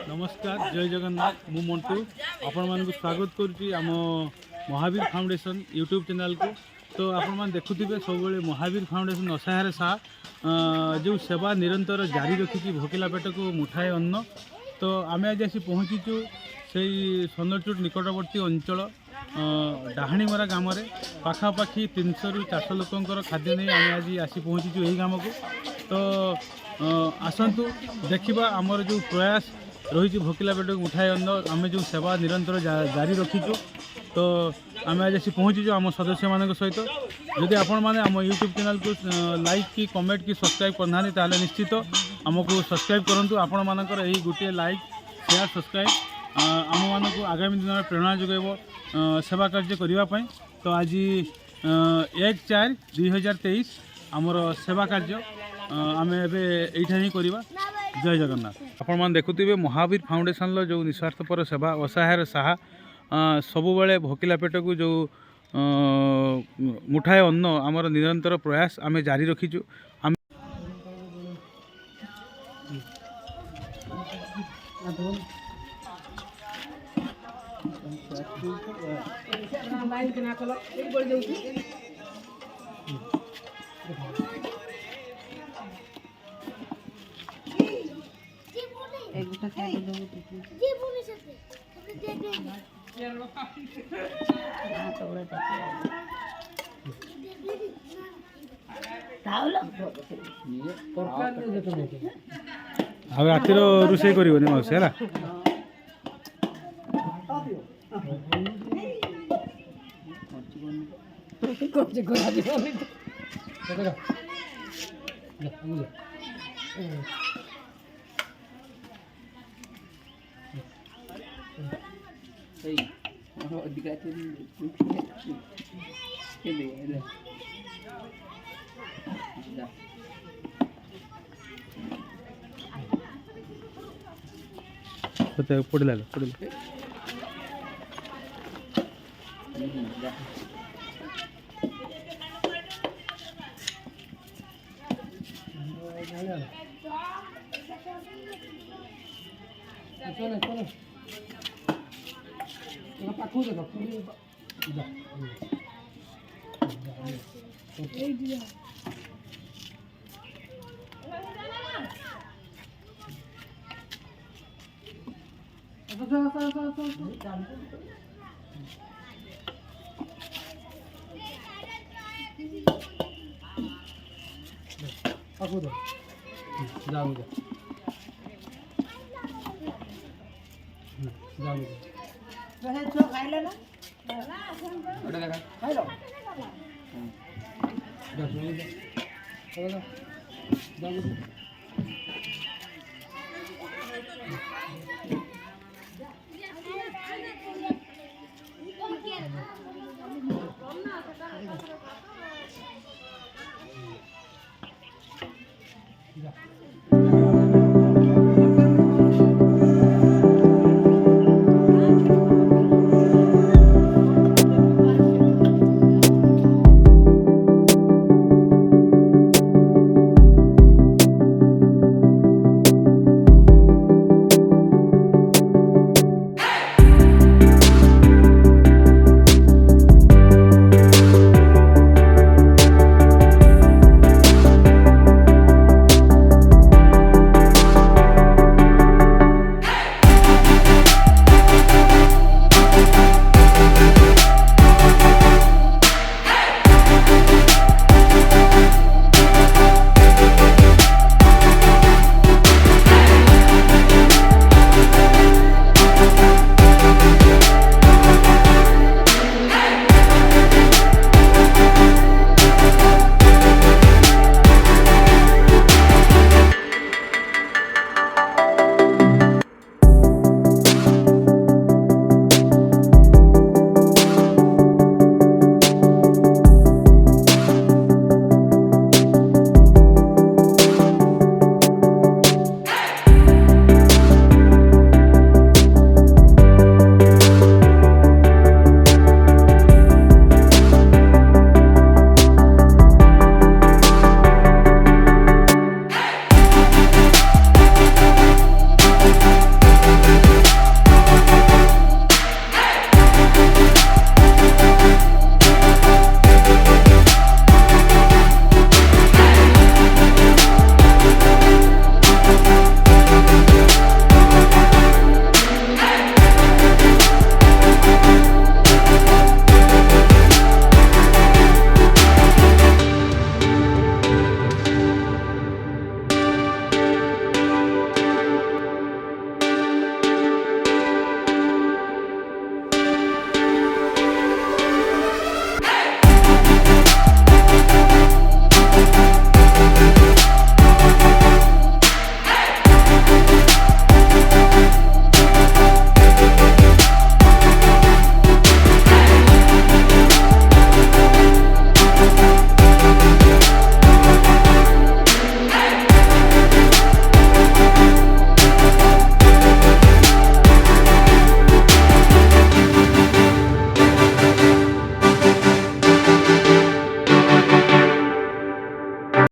नमस्कार जय जगन्नाथ मु मंटू आपण मान स्वागत करुच्ची आम महावीर फाउंडेशन यूट्यूब चैनल को। तो आपण मैंने देखुवे सब महावीर फाउंडेशन असहाय साहा जो सेवा निरंतर जारी रखी भोकिला पेट को मुठाए अन्न। तो आम आज आसी पहुँचीचु से सौंदरचूट निकटवर्ती अंचल डाहाणीमरा ग्राम पाखापाखि 300 ରୁ 400 लोकंर खाद्य नहीं आम आज आसी पहुँचीचु यही ग्राम को। तो आसतु देखा आमर जो प्रयास रही भोकिला पेट को उठाए अन्न आम जो सेवा निरंतर जारी रखीचु। तो आम आज आसी पहुँचीचु आम सदस्य मान सहित। जदि आपण मैंने आम यूट्यूब चैनल को लाइक की कमेंट की सब्सक्राइब करना ताले निश्चित आमको सब्सक्राइब करूँ। आपण मानकर यही गोटे लाइक शेयर सब्सक्राइब आम मान को आगामी दिन में प्रेरणा जोगेब सेवा कार्य करने। तो आज 1/4/2023 आमर सेवा कार्य आम एठा ही करवा। जय जगन्नाथ। आपण मैंने देखुवे महावीर फाउंडेशन जो निस्वार्थपर सेवा असहाय साहा सबु बेले भोकिला पेट को जो मुठाए अन्न आमर निरंतर प्रयास आम जारी रखीचु। आम रातिर रोषे कर मौसी है पड़ला